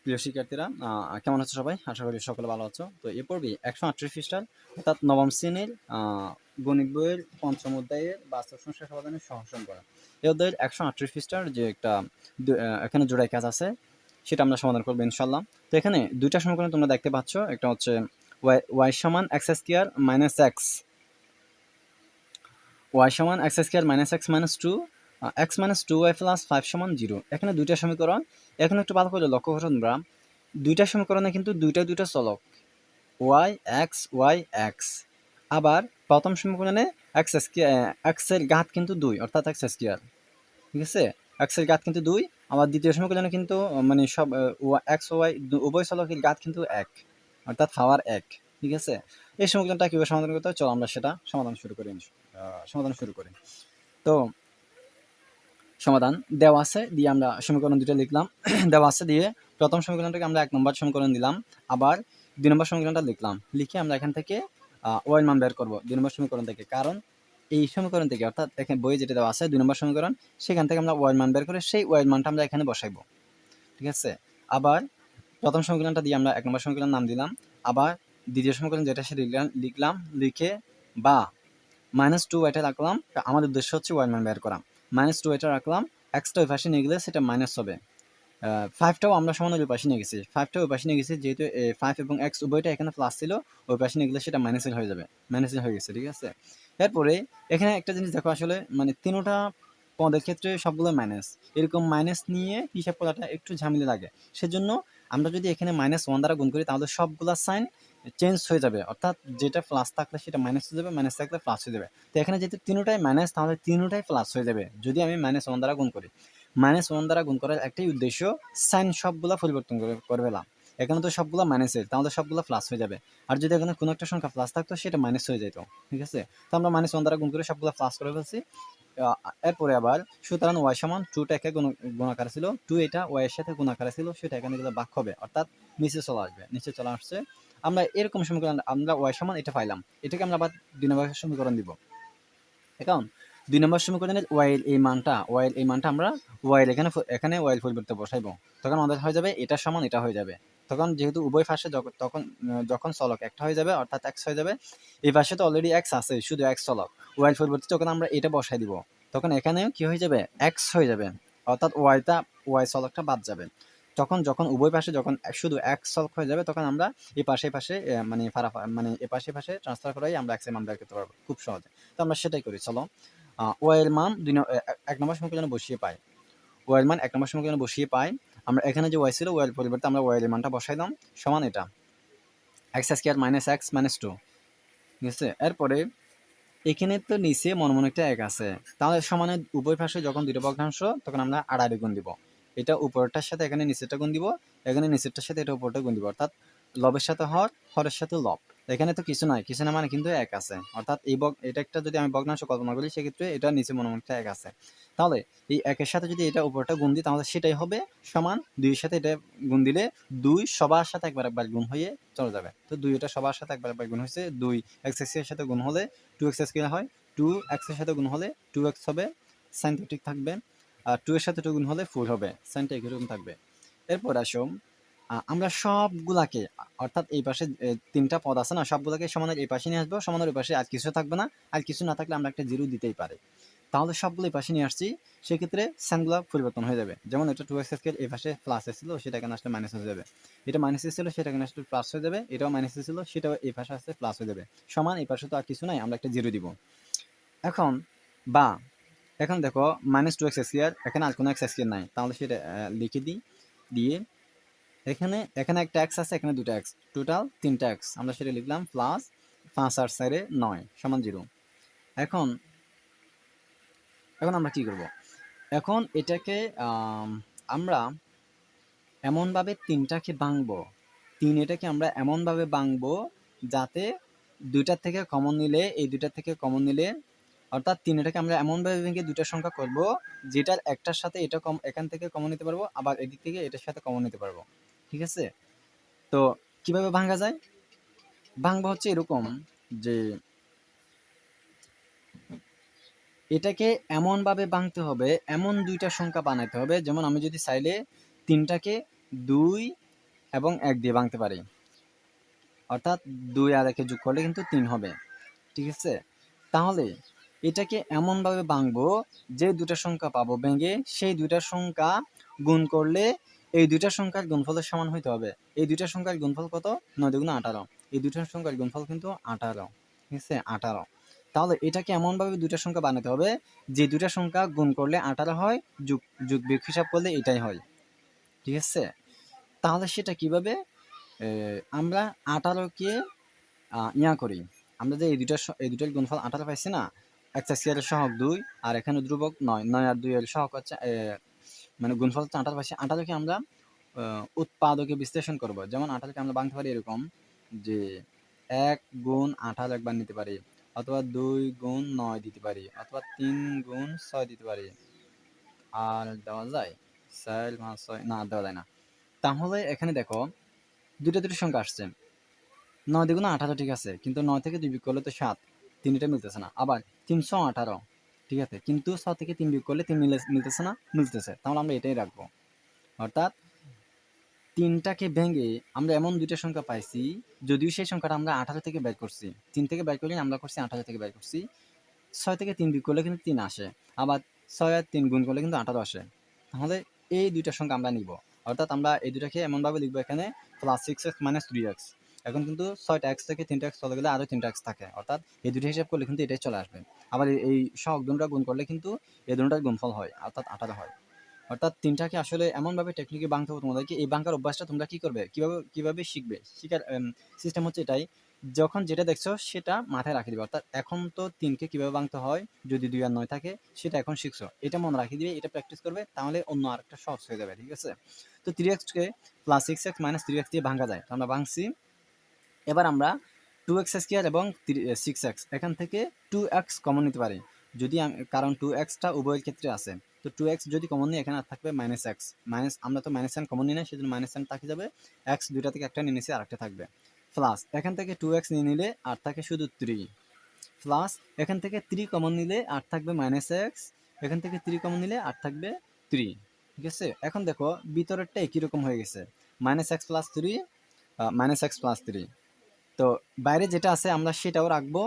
প্রিয় শিক্ষার্থীরা, কেমন আছো সবাই? আশা করি সকলে ভালো আছো। তো এ পর্বে 138 পৃষ্ঠার অর্থাৎ নবম শ্রেণীর গণিত বইয়ের পঞ্চম অধ্যায়ের বাস্তব সমস্যা সমাধানের সহসন করা। এই অধ্যায়ের 138 পৃষ্ঠার যে একটা এখানে জোড়াই কাজ আছে সেটা আমরা সমাধান করবো ইনশাল্লাহ। তো এখানে দুইটা সমীকরণ তোমরা দেখতে পাচ্ছ, একটা হচ্ছে y সমান x square minus x, y সমান x square minus x minus two, x minus two y plus five সমান জিরো। এখানে দুইটা সমীকরণ। এখন একটু ভালো করে লক্ষ্য করো তোমরা, দুইটা সমীকরণে কিন্তু দুইটা চলক ওয়াই এক্স। আবার প্রথম সমীকরণে এক্স এর ঘাত কিন্তু দুই, অর্থাৎ এক্স স্কোয়ার। ঠিক আছে, এক্স এর ঘাত কিন্তু দুই। আবার দ্বিতীয় সমীকরণে কিন্তু মানে সব এক্স ওয়াই উভয় চলকের ঘাত কিন্তু এক, অর্থাৎ পাওয়ার এক। ঠিক আছে, এই সমীকরণটা কিভাবে সমাধান করতে হয় চলো আমরা সেটা সমাধান শুরু করি। তো সমাধান দেওয়া আছে দিয়ে আমরা সমীকরণ দুটো লিখলাম। দেওয়া আছে দিয়ে প্রথম সমীকরণটাকে আমরা 1 নম্বর সমীকরণ দিলাম, আবার 2 নম্বর সমীকরণটা লিখলাম। লিখে আমরা এখান থেকে ওয়াই মান বের করব 2 নম্বর সমীকরণ থেকে, কারণ এই সমীকরণ থেকে অর্থাৎ এখানে বইয়ে যেটা দেওয়া আছে 2 নম্বর সমীকরণ, সেখান থেকে আমরা ওয়াই মান বের করে সেই ওয়াই মানটা আমরা এখানে বসাইবো। ঠিক আছে, আবার প্রথম সমীকরণটা দিয়ে আমরা 1 নম্বর সমীকরণ নাম দিলাম, আবার দ্বিতীয় সমীকরণ যেটা সে লিখলাম লিখে বা মাইনাস টু ওয়াইটা রাখলাম। আমাদের উদ্দেশ্য হচ্ছে ওয়াই মান বের করা। মাইনাস টু ওয়াইটা রাখলাম, এক্সটা ওই পাশে নিয়ে গেলে সেটা মাইনাস হবে। ফাইভটাও আমরা সমান ওই পাশে নিয়ে গেছি, যেহেতু ফাইভ এবং এক্স উভয়টা এখানে প্লাস ছিল, ওই পাশে নিয়ে গেলে সেটা মাইনাসের হয়ে যাবে, মাইনাসের হয়ে গেছে। ঠিক আছে, এরপরে এখানে একটা জিনিস দেখো, আসলে মানে তিনোটা পদের ক্ষেত্রে সবগুলো মাইনাস, এরকম মাইনাস নিয়ে হিসাব করাটা একটু ঝামেলা লাগে। সেজন্য আমরা যদি এখানে মাইনাস ওয়ান দ্বারা গুণ করি তাহলে সবগুলা সাইন চেঞ্জ হয়ে যাবে, অর্থাৎ যেটা প্লাস থাকলে সেটা মাইনাস হয়ে যাবে, মাইনাস থাকলে প্লাস হয়ে যাবে। তো এখানে যেহেতু তিনোটাই মাইনাস তাহলে তিনোটাই প্লাস হয়ে যাবে যদি আমি মাইনাস ওয়ান দ্বারা গুণ করি। মাইনাস ওয়ান দ্বারা গুণ করার একটাই উদ্দেশ্য, সাইন সবগুলা পরিবর্তন করে ফেলাম। এখানে তো সবগুলা মাইনাসের, তাহলে সবগুলা প্লাস হয়ে যাবে। আর যদি এখানে কোনো একটা সংখ্যা প্লাস থাকতো সেটা মাইনাস হয়ে যেত। ঠিক আছে, তো আমরা মাইনাস ওয়ান দ্বারা গুণ করে সবগুলা প্লাস করে ফেলছি। এরপরে আবার সুতরাং ওয়াই সমান টুটা একে গুণাকার ছিল, টু এটা ওয়াই এর সাথে গুণাকার ছিল, সেটা এখানে গেলে বাক হবে, অর্থাৎ নিচে চলে আসবে, নিচে চলে আসছে। আমরা এরকম সমীকরণ, আমরা ওয়াই সমান এটা পাইলাম, এটাকে আমরা আবার 2 নম্বর সমীকরণ দিব। এখন 2 নম্বর সমীকরণের ওয়াই এর এই মানটা আমরা এখানে ওয়াই এর পরিবর্তে বসাইবো। তখন আমাদের হয়ে যাবে এটা সমান এটা হয়ে যাবে। তখন যেহেতু উভয় পাশে যখন চলক একটা হয়ে যাবে, অর্থাৎ এক্স হয়ে যাবে। এই পাশে তো অলরেডি এক্স আছে, শুধু এক্স চলক। ওয়াই এর পরিবর্তে যখন আমরা এটা বসাই দিব তখন এখানেও কি হয়ে যাবে, এক্স হয়ে যাবে, অর্থাৎ ওয়াই চলকটা বাদ যাবে। যখন উভয় পাশে যখন শুধু এক্স চলক হয়ে যাবে তখন আমরা এই পাশে মানে এ পাশে ট্রান্সফার করাই আমরা এক্স এর মান বের করতে পারবো খুব সহজে। তো আমরা সেটাই করি, চলো। ওয়াই এর মান 1 নম্বর সমীকরণে বসিয়ে পাই। ওয়াই এর মান 1 নম্বর সমীকরণে বসিয়ে পাই। আমরা এখানে যে ওয়াই ছিল ওয়াই এর পরিবর্তে আমরা ওয়াই এর মানটা বসাইলাম, সমান এটা x square minus x minus two. ঠিক আছে, এরপরে এখানে তো নিচে মনে মনে একটা এক আছে, তাহলে সমানের উভয় পাশে যখন দুটো ভগ্নাংশ তখন আমরা আড়াআড়ি গুণ দিব। এটা উপরটার সাথে এখানে নিচেরটা গুণ দিব, এখানে নিচেরটার সাথে এটা উপরটা গুণ দিব, অর্থাৎ লবের সাথে হর, হরের সাথে লব। এখানে তো কিছু না মানে কিন্তু এক আছে, অর্থাৎ এটা একটা যদি আমি ভগ্নাংশ কল্পনা করি সেক্ষেত্রে এটা নিচে মনে মনে একটা এক আছে। তাহলে এই একের সাথে যদি এটা উপরটা গুণ দিই তাহলে সেটাই হবে সমান দুইয়ের সাথে এটা গুণ দিলে দুই সবার সাথে একবার গুণ হয়ে চলে যাবে। তো দুই এটা সবার সাথে একবার গুণ হয়েছে, দুই এক্স এর সাথে গুণ হলে টু এক্স স্কয়ার হয়, টু এক্স এর সাথে গুণ হলে টু এক্স হবে, সাইনটা ঠিক থাকবে। আর টু এর সাথে টু গুণ হলে ফোর হবে, সাইনটা এরকম থাকবে। এরপর আসো আমরা সবগুলাকে, অর্থাৎ এই পাশে তিনটা পদ আছে না, সবগুলাকে সমানের এই পাশে নিয়ে আসবো, সমানের ওই পাশে আর কিছু থাকবে না। আর কিছু না থাকলে আমরা একটা জিরো দিতেই পারি। তাহলে সবগুলো এই পাশে নিয়ে আসছি, সেক্ষেত্রে সাইনগুলো পরিবর্তন হয়ে যাবে। যেমন এটা টু এক্স স্কয়ার এই পাশে প্লাস ছিল, সেটা এখানে আসলে মাইনাস হয়ে যাবে। এটা মাইনাস ছিল, সেটা এখানে আসলে প্লাস হয়ে যাবে। এটাও মাইনাস ছিল, সেটাও এই পাশে আসলে প্লাস হয়ে যাবে। সমান এই পাশে তো আর কিছু নাই, আমরা একটা জিরো দিব। এখন বা এখন দেখো মাইনাস টু এক্স স্কয়ার, এখানে আর কোনো এক্স স্কয়ার নাই, তাহলে সেটা লিখে দিই। দিয়ে এখানে এখানে একটা এক্স আছে, এখানে দুটো এক্স, টোটাল তিনটা এক্স, আমরা সেটা লিখলাম প্লাস 5 আর 4 9 সমান জিরো। এখন এখন আমরা কি করব, এখন এটাকে আমরা এমনভাবে তিনটাকে ভাঙবো, এটাকে আমরা এমনভাবে ভাঙবো যাতে দুইটার থেকে কমন নিলে, এই দুইটার থেকে কমন নিলে, অর্থাৎ তিন এটাকে আমরা এমনভাবে ভেঙে দুইটা সংখ্যা করব যেটার একটার সাথে এটা এখান থেকে কমন নিতে পারবো, আবার এদিক থেকে এটার সাথে কমন নিতে পারবো। ঠিক আছে, তো কিভাবে ভাঙা যায়, ভাঙবো হচ্ছে এরকম যে এটাকে এমনভাবে ভাঙতে হবে, এমন দুইটা সংখ্যা বানাইতে হবে, যেমন আমি যদি চাইলে তিনটাকে দুই এবং 1 দিয়ে ভাঙতে পারি, অর্থাৎ 2 আর 1 যোগ করলে কিন্তু 3 হবে। ঠিক আছে, তাহলে এটাকে এমনভাবে ভাঙবো যে দুটা সংখ্যা পাবো ভেঙে সেই দুইটা সংখ্যা গুণ করলে এই দুইটা সংখ্যার গুণফলের সমান হইতে হবে। এই দুইটা সংখ্যার গুণফল কত? 9 দুগুণ 18। এই দুইটা সংখ্যার গুণফল কিন্তু 18। ঠিক আছে, 18। তাহলে এটাকে এমনভাবে দুইটা সংখ্যা বানাতে হবে যে দুইটা সংখ্যা গুণ করলে 18 হয়, যোগ যোগ বিয়োগ হিসাব করলে এটাই হয়। ঠিক আছে, তাহলে সেটা কিভাবে? আমরা 18কে ইয়া করি, আমরা যে এই দুটার গুণফল 18 পাইছি না, x স্কয়ার এর সহগ 2 আর এখানে ধ্রুবক 9, 9 আর 2 এর সহগ হচ্ছে মানে গুণফল হচ্ছে 18 পাইছি। 18কে আমরা উৎপাদকে বিশ্লেষণ করব। যেমন 18কে আমরা ভাঙতে পারি এরকম যে 1 গুণ 18 একবার নিতে পারি, অথবা 2 গুণ 9 দিতে পারি, অথবা 3 গুণ 6 দিতে পারি। আর দেওয়া যায় 4 5 6, না দেওয়া যায় না। তাহলে এখানে দেখো দুটো সংখ্যা আসছে, 9 দ্বিগুণ 18, ঠিক আছে, কিন্তু 9 থেকে 2 বিয়োগ করলে তো 7, 3টা মিলতেছে না। আবার 318, ঠিক আছে, কিন্তু 6 থেকে 3 বিয়োগ করলে 3 মিলতেছে না, মিলতেছে। তাহলে আমরা এটাই রাখবো। অর্থাৎ 3টাকে ভেঙে আমরা এমন দুইটা সংখ্যা পাইছি, যদিও সেই সংখ্যাটা আমরা 18 থেকে বের করছি, 3 থেকে বের করলে আমরা করছি 18 থেকে বের করছি। 6 থেকে 3 বিয়োগ করলে কিন্তু 3 আসে, আবার 6 আর 3 গুণ করলে কিন্তু 18 আসে। তাহলে এই দুইটা সংখ্যা আমরা নিব, অর্থাৎ আমরা এই দুটাকে এমনভাবে লিখবো এখানে +6x - 3x। এখন কিন্তু 6টা x থেকে 3টা x চলে গেলে আরো 3টা x থাকে, অর্থাৎ এই দুটো হিসাব করলে কিন্তু এটাই চলে আসবে। আবার এই সহগ দুটোটা গুণ করলে কিন্তু এই দুটোটার গুণফল হয়, অর্থাৎ 18 হয়। অর্থাৎ 3টাকে আসলে এমনভাবে টেকনিকে ভাঙতে হবে তোমাদেরকে। এই ভাঙার অভ্যাসটা তোমরা কি করবে, কিভাবে শিখবে, শিখার সিস্টেম হচ্ছে এটাই। যখন যেটা দেখছো সেটা মাথায় রাখি দিবে, অর্থাৎ এখন তো 3কে কিভাবে ভাঙতে হয় যদি 2 আর 9 থাকে সেটা এখন শিখছো, এটা মনে রাখি দিবে, এটা প্র্যাকটিস করবে, তাহলে অন্য আরেকটা সহজ হয়ে যাবে। ঠিক আছে, তো 3x কে +6x - 3x দিয়ে ভাঙা যায়, তো আমরা ভাঙছি। এবার আমরা 2x স্কয়ার এবং 6x, এখান থেকে 2x কমন নিতে পারি যদি কারণ 2x টা উভয়ের ক্ষেত্রে আছে। তো 2x যদি কমন নিই এখানে আর থাকবে -x, মাইনাস, আমরা তো -n কমন নিই না, সেজন্য -n থাকে যাবে, x দুইটা থেকে একটা নিয়ে নিছি, আরেকটা থাকবে, প্লাস এখান থেকে 2x নিয়ে নিলে আর থাকে শুধু 3, প্লাস এখান থেকে 3 কমন নিলে আর থাকবে -x, এখান থেকে 3 কমন নিলে আর থাকবে 3। ঠিক আছে, এখন দেখো ভিতরেরটা একই রকম হয়ে গেছে, -x + 3, -x + 3। তো বাইরে যেটা আছে আমরা সেটাও রাখবো।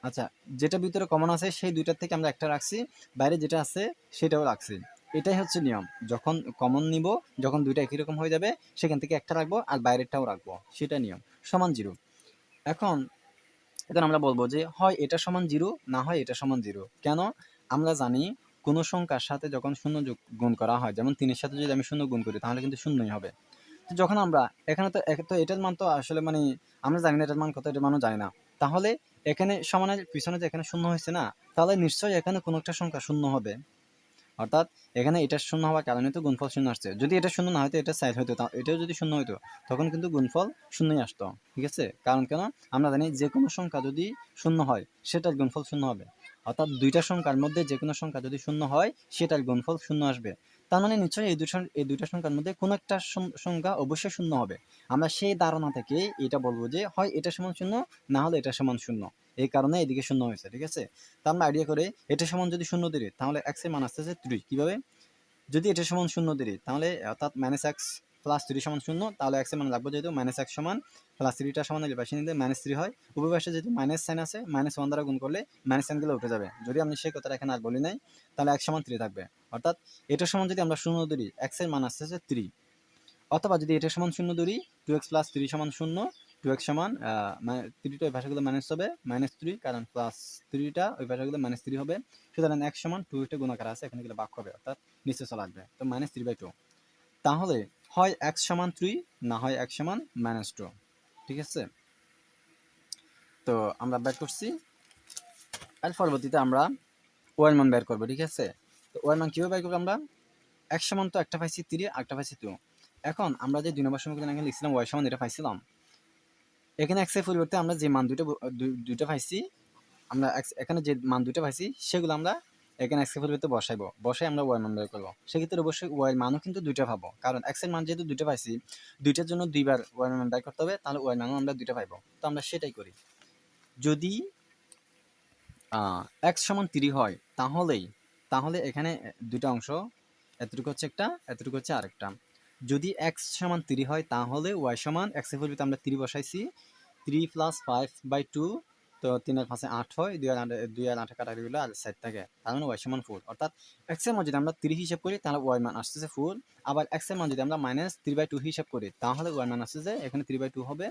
আচ্ছা, যেটা ভিতরে কমন আছে সেই দুইটার থেকে আমরা একটা রাখছি, বাইরে যেটা আছে সেটাও রাখছি। এটাই হচ্ছে নিয়ম, যখন কমন নিব, যখন দুইটা একই রকম হয়ে যাবে সেখান থেকে একটা রাখবো আর বাইরেরটাও রাখবো, সেটা নিয়ম। সমান 0। এখন এখন আমরা বলবো যে হয় এটা সমান 0, না হয় এটা সমান 0। কেন? আমরা জানি কোনো সংখ্যার সাথে যখন শূন্য গুণ করা হয়, যেমন 3 এর সাথে যদি আমি শূন্য গুণ করি তাহলে কিন্তু শূন্যই হবে। তো যখন আমরা এখানে তো এটার মান তো আসলে মানে আমরা জানি না এটার মান কত, এটার মানও জানি না। তাহলে এখানে সমানের পিছনে যে এখানে শূন্য হয়েছে না, তাহলে নিশ্চয়ই এখানে কোনো একটা সংখ্যা শূন্য হবে। অর্থাৎ এখানে এটা শূন্য হওয়ার কারণে তো গুণফল শূন্য আসছে। যদি এটা শূন্য না হতো, এটা সাইড হতো, এটাও যদি শূন্য হতো তখন কিন্তু গুণফল শূন্যই আসতো। ঠিক আছে, কারণ কেন? আমরা জানি যে কোনো সংখ্যা যদি শূন্য হয় সেটার গুণফল শূন্য হবে, অর্থাৎ দুইটা সংখ্যার মধ্যে যে কোনো সংখ্যা যদি শূন্য হয় সেটার গুণফল শূন্য আসবে। তার মানে নিশ্চয়ই এই দুইটা সংখ্যার মধ্যে কোনো একটা সংখ্যা অবশ্যই শূন্য হবে। আমরা সেই ধারণা থেকে এটা বলবো যে হয় এটা সমান শূন্য, না হলে এটা সমান শূন্য, এই কারণে এদিকে শূন্য হয়েছে। ঠিক আছে, তা আমরা আইডিয়া করে এটা সমান যদি শূন্য ধরি তাহলে x এর মান আসতেছে 3। কিভাবে? যদি এটা সমান শূন্য ধরি তাহলে অর্থাৎ -x + 3 সমান শূন্য, তাহলে x এর মান রাখবো যেহেতু -x সমান +3টা সমান হলে পাশে নিলে -3 হয়, উভয় পাশে যেহেতু মাইনাস সাইন আছে, -1 দ্বারা গুণ করলে মাইনাস সাইন গুলো উঠে যাবে। যদি আমি সেই কথাটা এখানে আর বলি নাই, তাহলে x সমান 3 থাকবে। অর্থাৎ এটা সমান যদি আমরা শূন্য ধরি x এর মান আসতেছে 3, অথবা যদি এটা সমান শূন্য ধরি 2x + 3 সমান 0, 2x সমান 3টা ওই ভাষাগুলো মাইনাস হবে -3, কারণ +3টা ওই ভাষাগুলো -3 হবে। সুতরাং x সমান 2 টা গুণাকার আছে, এখানে গেলে ভাগ হবে, অর্থাৎ নিচে চলে আসবে, তো -3/2। তাহলে হয় x সমান 3, না হয় x সমান -2। ঠিক আছে, তো আমরা বের করছি। আর পরবর্তীতে আমরা y এর মান বের করবো। ঠিক আছে, তো y এর মান কিভাবে বের করবো? আমরা x সমান তো একটা পাইছি 3 আর একটা পাইছি 2। এখন আমরা যে 2 নম্বর সমীকরণ এখানে লিখছিলাম y সমান এটা পাইছিলাম, এখানে x এর পরিবর্তে আমরা যে মান দুইটা পাইছি, আমরা এখানে যে মান দুইটা পাইছি সেগুলো আমরা এখানে x এর পরিবর্তে বসাইবো, বসাই আমরা y এর মান বের করবো। সেক্ষেত্রে অবশ্যই y এর মানও কিন্তু দুইটা পাবো, কারণ x এর মান যেহেতু দুইটা পাইছি, দুইটার জন্য দুইবার y এর মান বের করতে হবে, তাহলে y এর মানও আমরা দুইটা পাইবো। তো আমরা সেটাই করি। যদি x সমান 3 হয় তাহলে এখানে দুইটা অংশ, এতটুকু হচ্ছে একটা, এতটুকু হচ্ছে আরেকটা। যদি x সমান 3 হয় তাহলে y সমান x এর পরিবর্তে আমরা 3 বসাইছি 3 প্লাস 5/2, তো 3 আর 5 8 হয়, 2 আর 8 কাটাকাটি হলো আর 7 থাকে, তার মানে y সমান 4। অর্থাৎ x এর মান যদি আমরা 3 হিসাব করি তাহলে y মান আসতেছে 4, আবার x এর মান যদি আমরা -3/2 হিসাব করি তাহলে y মান আসছে যে এখানে 3/2 হবে।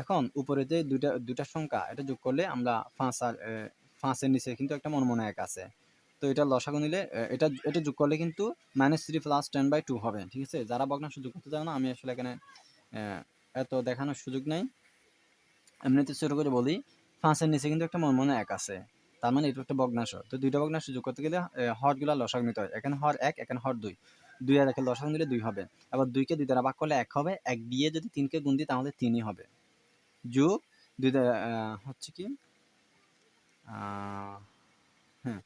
এখন উপরে যে দুইটা সংখ্যা এটা যোগ করলে আমরা 5 আর 5 এর নিচে কিন্তু একটা মনে 1 আছে, তো এটা লসাগু নিলে এটা এটা যোগ করলে কিন্তু -3 প্লাস 10/2 হবে। ঠিক আছে, যারা ভগ্নাংশ যোগ করতে চাও না, আমি আসলে এখানে এত দেখানোর সুযোগ নাই, এমনিতে ছোট করে বলি 5 এর নিচে কিন্তু একটা মনে 1 আছে, তার মানে এটা একটা ভগ্নাংশ। তো দুইটা ভগ্নাংশ যোগ করতে গেলে হরগুলা লসাগু নিতে হয়। এখানে হর 1, এখানে হর 2, 2 আর 1 এর লসাগু নিলে 2 হবে, আবার 2 কে 2 দ্বারা ভাগ করলে 1 হবে, 1 দিয়ে যদি 3 কে গুণ দিই তাহলে 3 ই হবে, যোগ 2 দ্বারা হচ্ছে কি হ্যাঁ,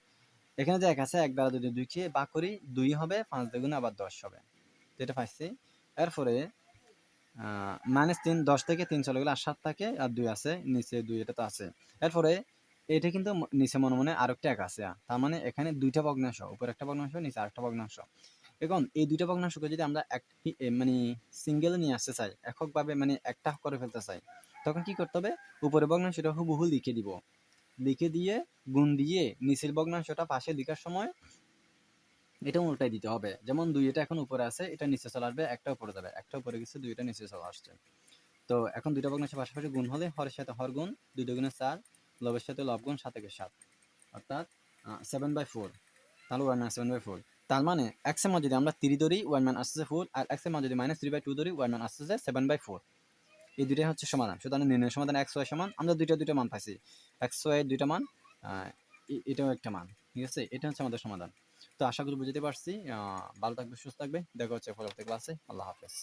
এখানে যে 1 আছে 1 দ্বারা যদি 2 কে ভাগ করি 2 হবে, 5 দ্বিগুণে আবার 10 হবে, তো এটা পাইছি। এরপরে -3 10 থেকে 3 চলে গেলে আর 7 থাকে, আর 2 আছে নিচে 2, এটা তো আছে। এরপরে এটা কিন্তু নিচে মনে আরেকটা 1 আছে, তার মানে এখানে দুইটা ভগ্নাংশ, উপরে একটা ভগ্নাংশ নিচে আরেকটা ভগ্নাংশ। এখন এই দুইটা ভগ্নাংশকে যদি আমরা মানে সিঙ্গেল নিয়ে আসতে চাই, এককভাবে মানে একটা করে ফেলতে চাই, তখন কি করতে হবে, উপরে ভগ্নাংশটা হুবহু লিখে দিব, লিখে দিয়ে গুণ দিয়ে নিচের ভগ্নাংশটা পাশে লেখার সময় এটা উল্টাই দিতে হবে। যেমন 2 এটা এখন উপরে আছে, এটা নিচে চলে আসবে, একটা উপরে যাবে, একটা উপরে গেছে, 2 এটা নিচে চলে আসছে। তো এখন দুইটা ভগ্নাংশ পাশাপাশি গুণ হলে হরের সাথে হর গুণ, 2 দুগুণে 4, লবের সাথে লব গুণ, 7 একে 7, অর্থাৎ 7/4, তাহলে ওয়ান মান 7/4। তার মানে x এর মান যদি আমরা 3 ধরি ওয়ান মান আসতেছে 4, আর x এর মান যদি -3/2 ধরি ওয়ান মান আসতেছে 7/4। এই দুইটাই হচ্ছে সমাধান। সুতরাং নির্ণয় সমাধান x y সমান, আমরা দুইটা মান পাইছি, x y এর দুইটা মান, এটাও একটা মান। ঠিক আছে, এটা হচ্ছে আমাদের সমাধান। তো আশা করি বুঝতে পারছি। ভালো থাকবে, সুস্থ থাকবে, দেখা হচ্ছে পরবর্তী ক্লাসে। আল্লাহ হাফেজ।